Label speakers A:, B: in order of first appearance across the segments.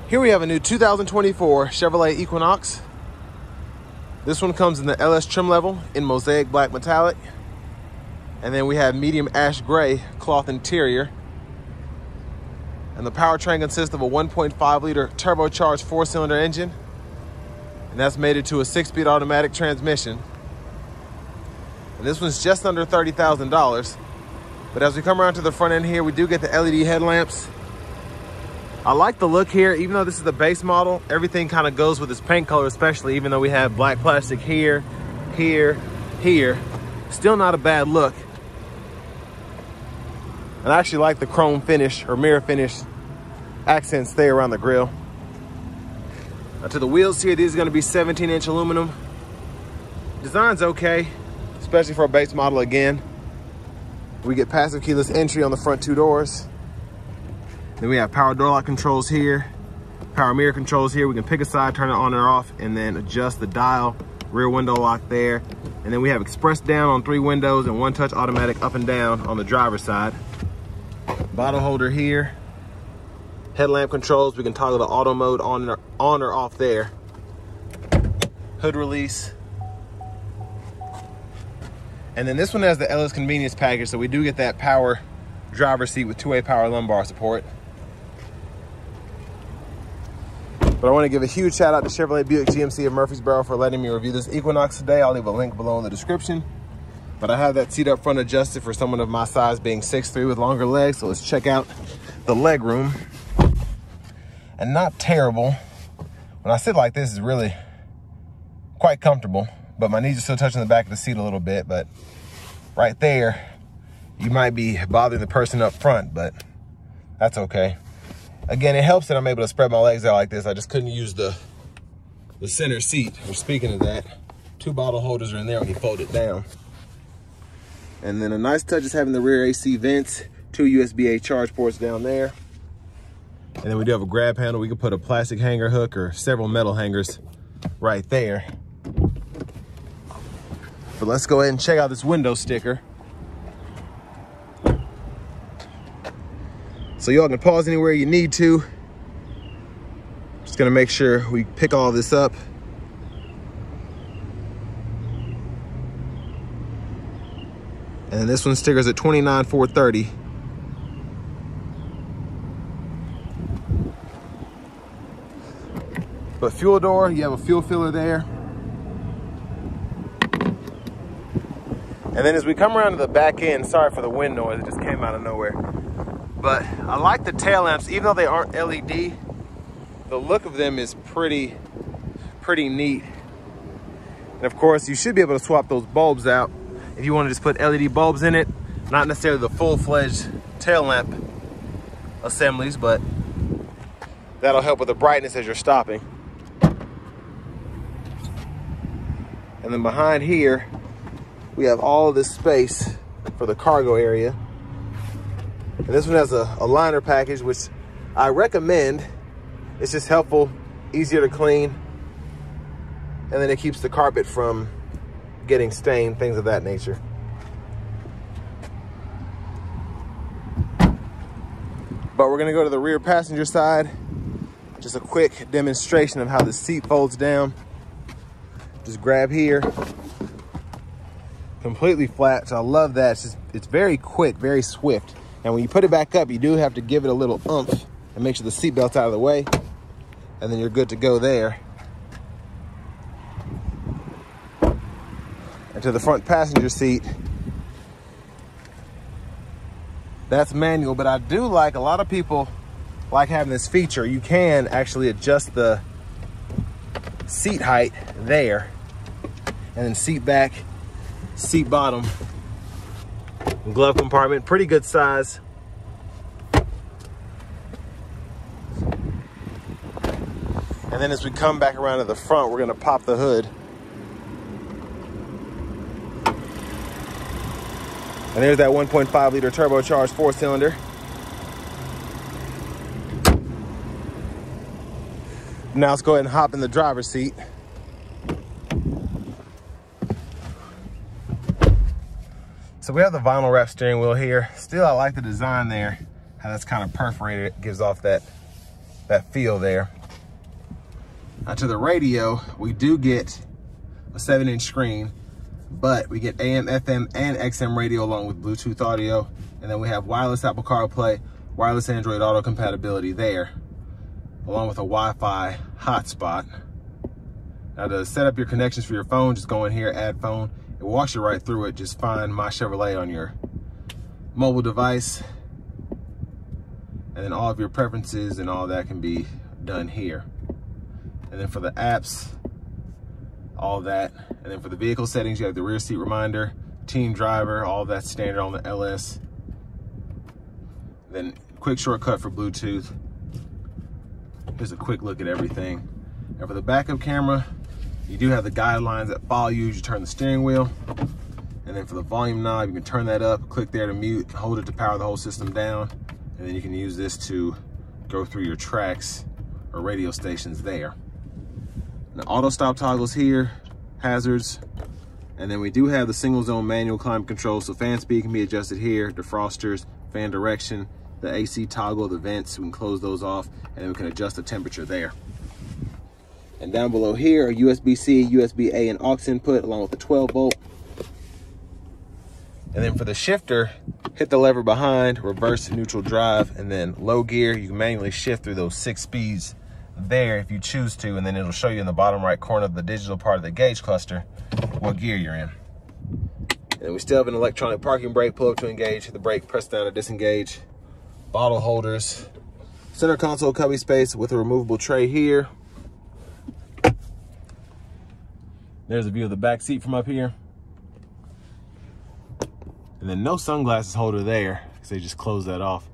A: Here we have a new 2024 Chevrolet Equinox. This one comes in the LS trim level in mosaic black metallic. And then we have medium ash gray cloth interior. And the powertrain consists of a 1.5 liter turbocharged 4-cylinder engine. And that's mated to a 6-speed automatic transmission. And this one's just under $30,000. But as we come around to the front end here, we do get the LED headlamps. I like the look here. Even though this is the base model, everything kind of goes with this paint color, especially even though we have black plastic here, here, here. Still not a bad look. And I actually like the chrome finish or mirror finish accents there around the grille. Now to the wheels here, these are gonna be 17-inch aluminum. Design's okay, especially for a base model again. We get passive keyless entry on the front two doors. Then we have power door lock controls here, power mirror controls here. We can pick a side, turn it on or off, and then adjust the dial, rear window lock there. And then we have express down on 3 windows and 1-touch automatic up and down on the driver's side. Bottle holder here. Headlamp controls, we can toggle the auto mode on or off there. Hood release. And then this one has the LS convenience package, so we do get that power driver's seat with 2-way power lumbar support. But I want to give a huge shout out to Chevrolet Buick GMC of Murfreesboro for letting me review this Equinox today. I'll leave a link below in the description. But I have that seat up front adjusted for someone of my size, being 6'3" with longer legs. So let's check out the leg room. And not terrible. When I sit like this, it's really quite comfortable. But my knees are still touching the back of the seat a little bit. But right there, you might be bothering the person up front, but that's okay. Again, it helps that I'm able to spread my legs out like this. I just couldn't use the center seat. Speaking of that, 2 bottle holders are in there when you fold it down. And then a nice touch is having the rear AC vents, 2 USB-A charge ports down there. And then we do have a grab handle. We can put a plastic hanger hook or several metal hangers right there. But let's go ahead and check out this window sticker. So y'all can pause anywhere you need to. Just gonna make sure we pick all this up. And then this one stickers at $29,430. But fuel door, you have a fuel filler there. And then as we come around to the back end, sorry for the wind noise, it just came out of nowhere. But I like the tail lamps, even though they aren't LED, the look of them is pretty neat. And of course, you should be able to swap those bulbs out if you want to just put LED bulbs in it. Not necessarily the full-fledged tail lamp assemblies, but that'll help with the brightness as you're stopping. And then behind here, we have all of this space for the cargo area. And this one has a liner package, which I recommend. It's just helpful, easier to clean. And then it keeps the carpet from getting stained, things of that nature. But we're gonna go to the rear passenger side. Just a quick demonstration of how the seat folds down. Just grab here. Completely flat, so I love that. It's very quick, very swift. And when you put it back up, you do have to give it a little oomph and make sure the seatbelt's out of the way. And then you're good to go there. And to the front passenger seat, that's manual, but I do like, a lot of people like having this feature. You can actually adjust the seat height there, and then seat back, seat bottom, glove compartment, pretty good size. And then as we come back around to the front, we're gonna pop the hood. And there's that 1.5 liter turbocharged 4-cylinder. Now let's go ahead and hop in the driver's seat. So we have the vinyl wrap steering wheel here. Still, I like the design there, how that's kind of perforated. It gives off that feel there. Now to the radio, we do get a 7-inch screen, but we get AM, FM, and XM radio along with Bluetooth audio. And then we have wireless Apple CarPlay, wireless Android Auto compatibility there, along with a Wi-Fi hotspot. Now to set up your connections for your phone, just go in here, add phone. It walks you right through it. Just find My Chevrolet on your mobile device. And then all of your preferences and all that can be done here. And then for the apps, all that. And then for the vehicle settings, you have the rear seat reminder, team driver, all that's standard on the LS. Then quick shortcut for Bluetooth. Here's a quick look at everything. And for the backup camera, you do have the guidelines that follow you as you turn the steering wheel. And then for the volume knob, you can turn that up, click there to mute, hold it to power the whole system down. And then you can use this to go through your tracks or radio stations there. The auto stop toggles here, hazards. And then we do have the single zone manual climate control. So fan speed can be adjusted here, defrosters, fan direction, the AC toggle, the vents, we can close those off, and then we can adjust the temperature there. And down below here are USB-C, USB-A, and aux input, along with the 12 volt. And then for the shifter, hit the lever behind, reverse, neutral, drive, and then low gear. You can manually shift through those 6 speeds there if you choose to, and then it'll show you in the bottom right corner of the digital part of the gauge cluster what gear you're in. And we still have an electronic parking brake, pull up to engage, hit the brake, press down to disengage. Bottle holders, center console cubby space with a removable tray here. There's a view of the back seat from up here. And then no sunglasses holder there, because they just close that off.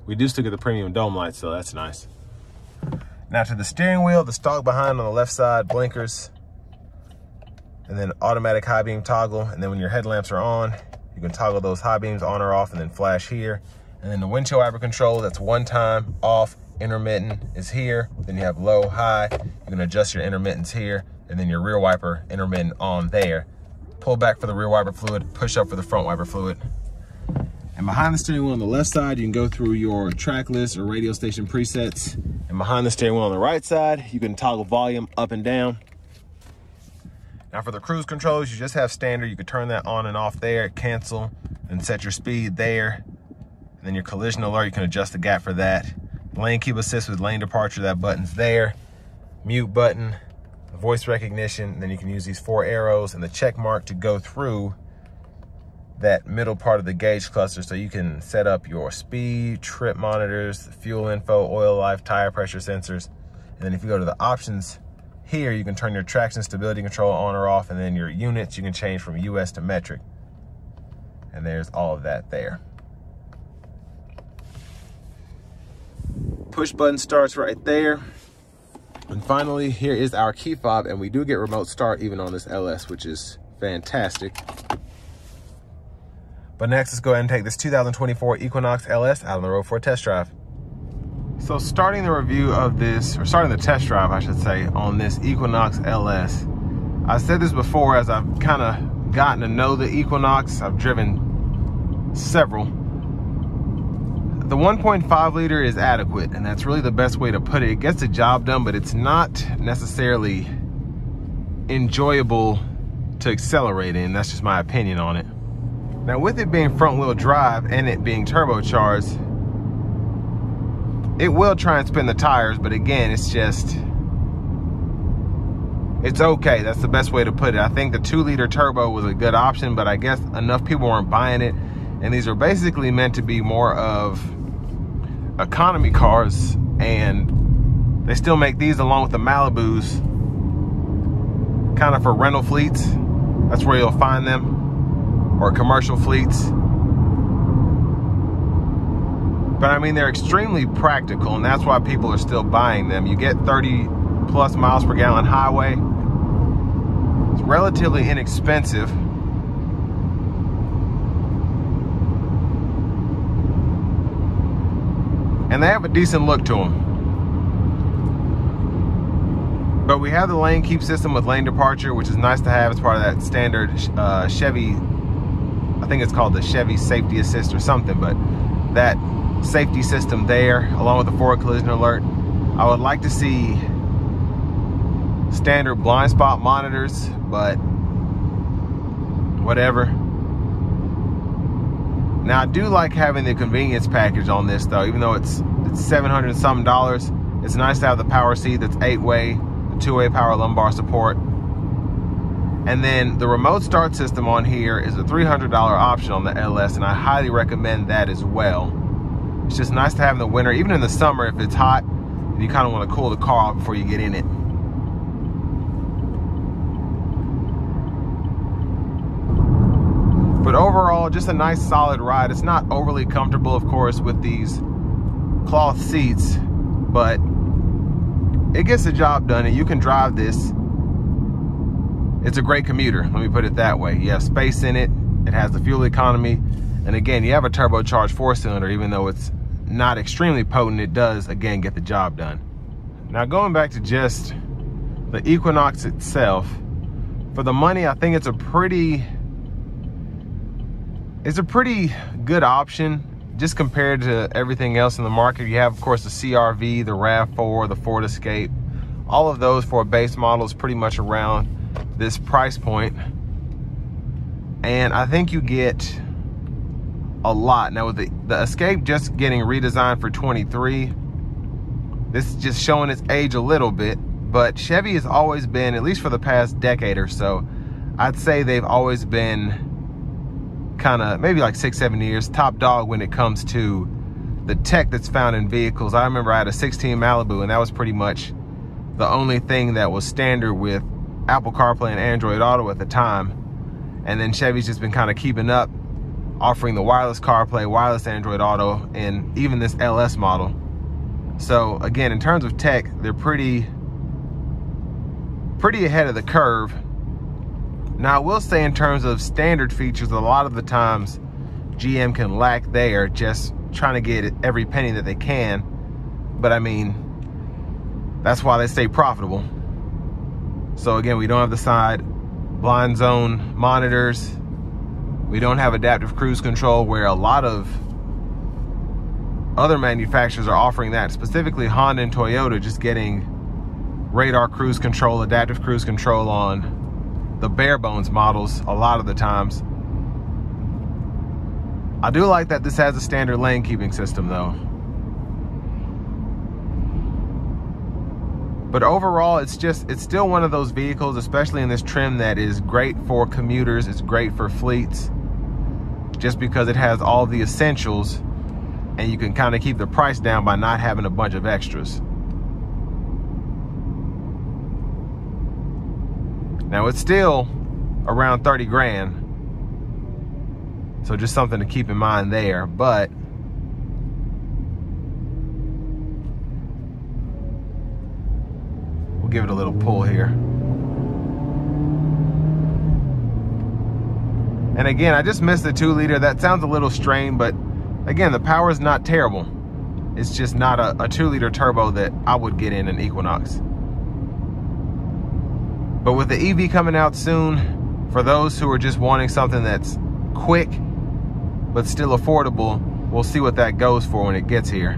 A: We do still get the premium dome lights, so that's nice. Now to the steering wheel, the stalk behind on the left side, blinkers, and then automatic high beam toggle. And then when your headlamps are on, you can toggle those high beams on or off and then flash here. And then the windshield wiper control, that's one time, off, intermittent is here. Then you have low, high. You can adjust your intermittents here. And then your rear wiper intermittent on there. Pull back for the rear wiper fluid, push up for the front wiper fluid. And behind the steering wheel on the left side, you can go through your track list or radio station presets. And behind the steering wheel on the right side, you can toggle volume up and down. Now for the cruise controls, you just have standard. You can turn that on and off there, cancel, and set your speed there. And then your collision alert, you can adjust the gap for that. Lane keep assist with lane departure, that button's there. Mute button, voice recognition, and then you can use these 4 arrows and the check mark to go through that middle part of the gauge cluster, so you can set up your speed, trip monitors, fuel info, oil life, tire pressure sensors. And then if you go to the options here, you can turn your traction stability control on or off, and then your units you can change from US to metric. And there's all of that there. Push button starts right there. And finally, here is our key fob, and we do get remote start even on this LS, which is fantastic. But next, let's go ahead and take this 2024 Equinox LS out on the road for a test drive. So starting the review of this, or starting the test drive, I should say, on this Equinox LS. I said this before as I've kind of gotten to know the Equinox. I've driven several. The 1.5 liter is adequate, and that's really the best way to put it. It gets the job done, but it's not necessarily enjoyable to accelerate in. That's just my opinion on it. Now with it being front wheel drive and it being turbocharged, it will try and spin the tires, but again, it's okay. That's the best way to put it. I think the 2-liter turbo was a good option, but I guess enough people weren't buying it. And these are basically meant to be more of economy cars, and they still make these along with the Malibus kind of for rental fleets. That's where you'll find them, or commercial fleets. But I mean, they're extremely practical, and that's why people are still buying them. You get 30+ miles per gallon highway. It's relatively inexpensive. And they have a decent look to them. But we have the lane keep system with lane departure, which is nice to have as part of that standard Chevy, I think it's called the Chevy Safety Assist or something, but that safety system there, along with the forward collision alert. I would like to see standard blind spot monitors, but whatever. Now I do like having the convenience package on this though, even though it's $700 and something. It's nice to have the power seat that's 8-way, the 2-way power lumbar support. And then the remote start system on here is a $300 option on the LS, and I highly recommend that as well. It's just nice to have in the winter, even in the summer if it's hot and you kind of want to cool the car off before you get in it. But overall, just a nice solid ride. It's not overly comfortable, of course, with these cloth seats, but it gets the job done, and you can drive this. It's a great commuter, let me put it that way. You have space in it, it has the fuel economy, and again, you have a turbocharged 4-cylinder. Even though it's not extremely potent, it does, again, get the job done. Now, going back to just the Equinox itself, for the money, I think it's a pretty good option just compared to everything else in the market. You have, of course, the CR-V, the RAV4, the Ford Escape. All of those for a base model is pretty much around this price point, and I think you get a lot. Now with the Escape just getting redesigned for 23, this is just showing its age a little bit, but Chevy has always been, at least for the past decade or so, I'd say they've always been kind of, maybe like 6-7 years, top dog when it comes to the tech that's found in vehicles. I remember I had a 16 Malibu, and that was pretty much the only thing that was standard with Apple CarPlay and Android Auto at the time. And then Chevy's just been kind of keeping up, offering the wireless CarPlay, wireless Android Auto, and even this LS model. So again, in terms of tech, they're pretty ahead of the curve. Now I will say, in terms of standard features, a lot of the times GM can lack there, just trying to get every penny that they can. But I mean, that's why they stay profitable. So again, we don't have the side blind zone monitors. We don't have adaptive cruise control, where a lot of other manufacturers are offering that, specifically Honda and Toyota, just getting radar cruise control, adaptive cruise control on the bare bones models a lot of the times. I do like that this has a standard lane keeping system though. But overall, it's still one of those vehicles, especially in this trim, that is great for commuters. It's great for fleets, just because it has all the essentials, and you can kind of keep the price down by not having a bunch of extras. Now it's still around 30 grand, so just something to keep in mind there. But we'll give it a little pull here. And again, I just missed the 2-liter. That sounds a little strained, but again, the power is not terrible. It's just not a 2-liter turbo that I would get in an Equinox. But with the EV coming out soon, for those who are just wanting something that's quick but still affordable, we'll see what that goes for when it gets here.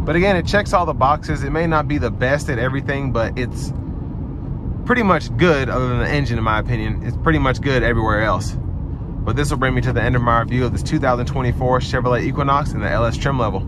A: But again, it checks all the boxes. It may not be the best at everything, but it's pretty much good, other than the engine in my opinion. It's pretty much good everywhere else. But this will bring me to the end of my review of this 2024 Chevrolet Equinox in the LS trim level.